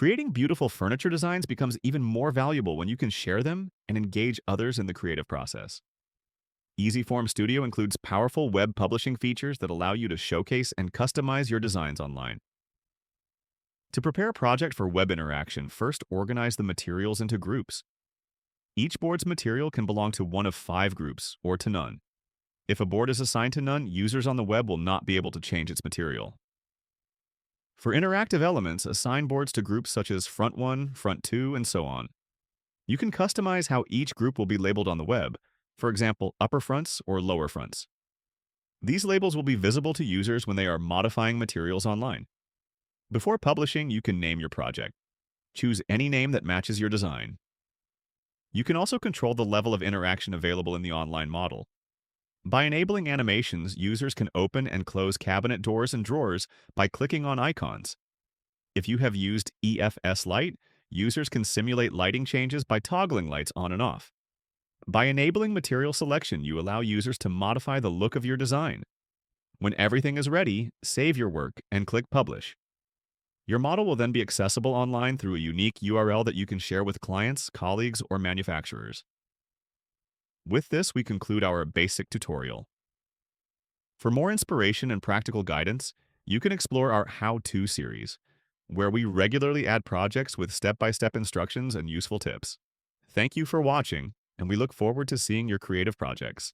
Creating beautiful furniture designs becomes even more valuable when you can share them and engage others in the creative process. EasyForm Studio includes powerful web publishing features that allow you to showcase and customize your designs online. To prepare a project for web interaction, first organize the materials into groups. Each board's material can belong to one of 5 groups or to none. If a board is assigned to none, users on the web will not be able to change its material. For interactive elements, assign boards to groups such as Front 1, Front 2, and so on. You can customize how each group will be labeled on the web, for example, upper fronts or lower fronts. These labels will be visible to users when they are modifying materials online. Before publishing, you can name your project. Choose any name that matches your design. You can also control the level of interaction available in the online model. By enabling animations, users can open and close cabinet doors and drawers by clicking on icons. If you have used EFS Light, users can simulate lighting changes by toggling lights on and off. By enabling material selection, you allow users to modify the look of your design. When everything is ready, save your work and click Publish. Your model will then be accessible online through a unique URL that you can share with clients, colleagues, or manufacturers. With this, we conclude our basic tutorial. For more inspiration and practical guidance, you can explore our How-To series, where we regularly add projects with step-by-step instructions and useful tips. Thank you for watching, and we look forward to seeing your creative projects.